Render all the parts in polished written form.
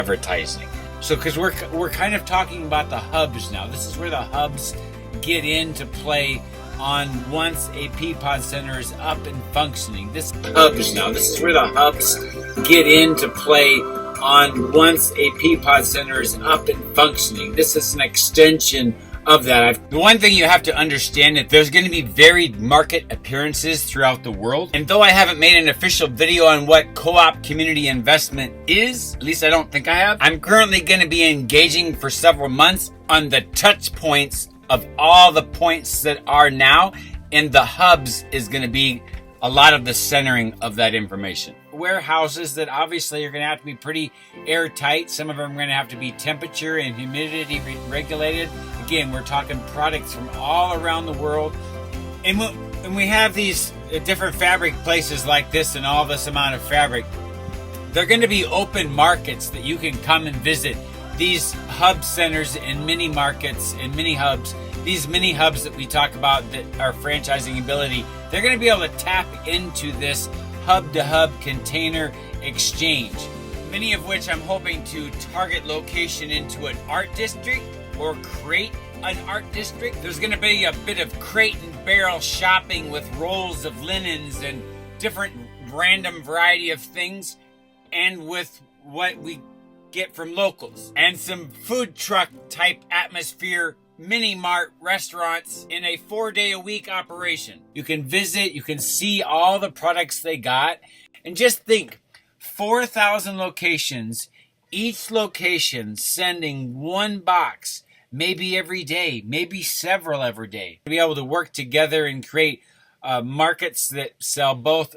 advertising. So because we're kind of talking about the hubs now. This is where the hubs get into play on once a Peapod Center is up and functioning. This is where the hubs get into play on once a Peapod Center is up and functioning. This is an extension of that. The one thing you have to understand that there's going to be varied market appearances throughout the world. And though I haven't made an official video on what co-op community investment is, at least I don't think I have, I'm currently going to be engaging for several months on the touch points of all the points that are now, and the hubs is going to be a lot of the centering of that information. Warehouses that obviously are going to have to be pretty airtight. Some of them are going to have to be temperature and humidity regulated. Again, we're talking products from all around the world. And when we have these different fabric places like this and all this amount of fabric, they're going to be open markets that you can come and visit. These hub centers and mini markets and mini hubs, these mini hubs that we talk about that are franchising ability, they're going to be able to tap into this hub-to-hub container exchange, many of which I'm hoping to target location into an art district or create an art district. There's going to be a bit of crate and barrel shopping with rolls of linens and different random variety of things, and with what we get from locals, and some food truck type atmosphere mini mart restaurants in a 4-day-a-week operation. You can visit, you can see all the products they got, and just think, 4,000 locations, each location sending one box, maybe every day, maybe several every day. To be able to work together and create markets that sell both,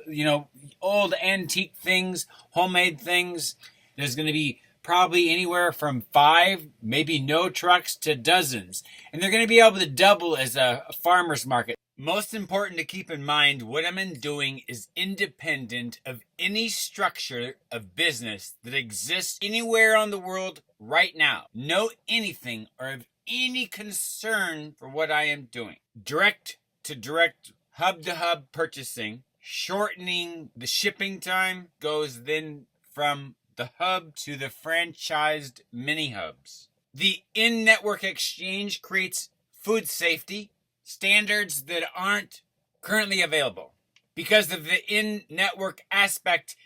old antique things, homemade things. There's going to be probably anywhere from 5, maybe no trucks, to dozens. And they're going to be able to double as a farmer's market. Most important to keep in mind, what I'm doing is independent of any structure of business that exists anywhere on the world right now. Know anything or have any concern for what I am doing. Direct to direct, hub to hub purchasing, shortening the shipping time, goes then from the hub to the franchised mini hubs. The in-network exchange creates food safety standards that aren't currently available because of the in-network aspect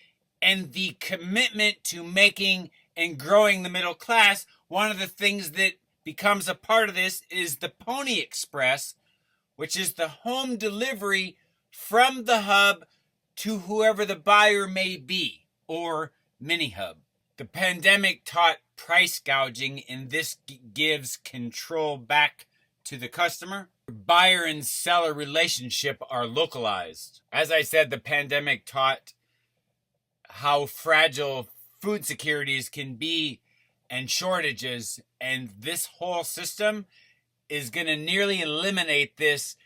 and the commitment to making and growing the middle class. One of the things that becomes a part of this is the Pony Express, which is the home delivery from the hub to whoever the buyer may be, or mini hub. The pandemic taught price gouging, and this gives control back to the customer. Buyer and seller relationship are localized. As I said, the pandemic taught how fragile food securities can be and shortages, and this whole system is going to nearly eliminate this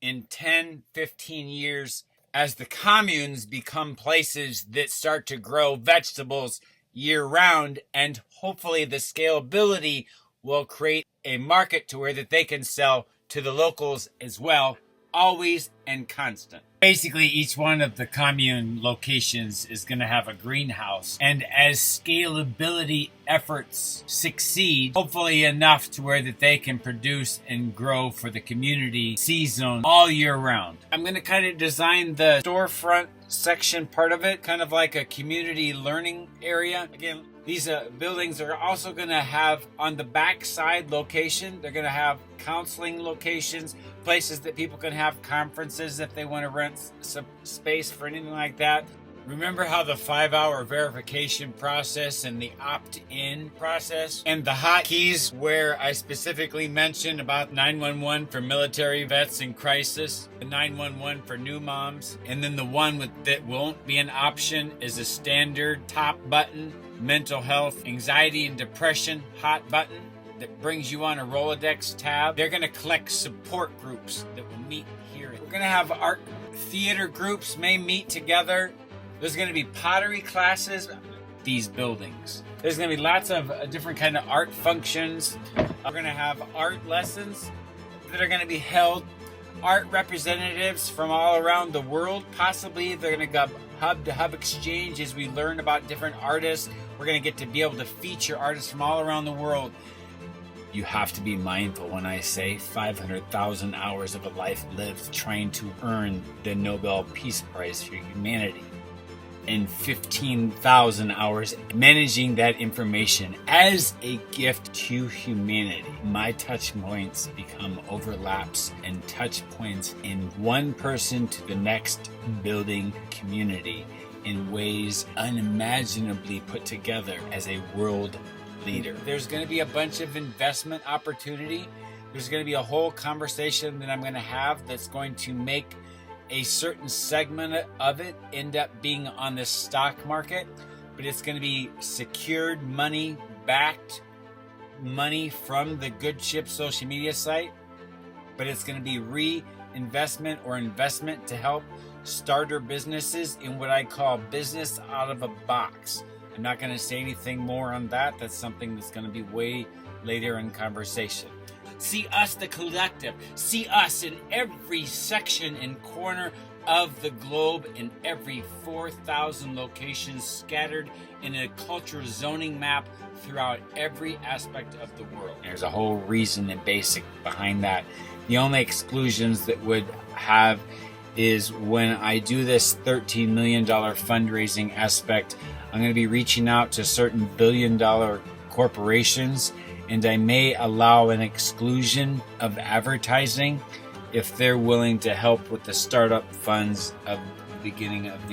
in 10, 15 years as the communes become places that start to grow vegetables year-round, and hopefully the scalability will create a market to where that they can sell to the locals as well, always and constant. Basically, each one of the commune locations is going to have a greenhouse, and as scalability efforts succeed, hopefully enough to where that they can produce and grow for the community season all year round. I'm going to kind of design the storefront section part of it, kind of like a community learning area. Again, these buildings are also going to have on the back side location, they're going to have counseling locations, places that people can have conferences if they want to rent some space for anything like that. Remember how the 5-hour verification process and the opt-in process and the hotkeys where I specifically mentioned about 911 for military vets in crisis, the 911 for new moms, and then the one that won't be an option is a standard top button, mental health, anxiety and depression hot button that brings you on a Rolodex tab. They're going to collect support groups that will meet here. We're going to have art theater groups may meet together. There's going to be pottery classes. These buildings. There's going to be lots of different kind of art functions. We're going to have art lessons that are going to be held. Art representatives from all around the world. Possibly they're going to go hub to hub exchange as we learn about different artists. We're going to get to be able to feature artists from all around the world. You have to be mindful when I say 500,000 hours of a life lived trying to earn the Nobel Peace Prize for humanity, and 15,000 hours managing that information as a gift to humanity. My touch points become overlaps and touch points in one person to the next, building community in ways unimaginably put together as a world leader. There's going to be a bunch of investment opportunity. There's going to be a whole conversation that I'm going to have that's going to make a certain segment of it end up being on the stock market, but it's going to be secured money, backed money from the Good Ship social media site, but it's going to be reinvestment or investment to help starter businesses in what I call business out of a box. I'm not going to say anything more on that. That's something that's going to be way later in conversation. See us, the collective. See us in every section and corner of the globe, in every 4,000 locations scattered in a culture zoning map throughout every aspect of the world. There's a whole reason and basic behind that. The only exclusions that would have is when I do this $13 million fundraising aspect, I'm going to be reaching out to certain billion-dollar corporations, and I may allow an exclusion of advertising if they're willing to help with the startup funds of the beginning of the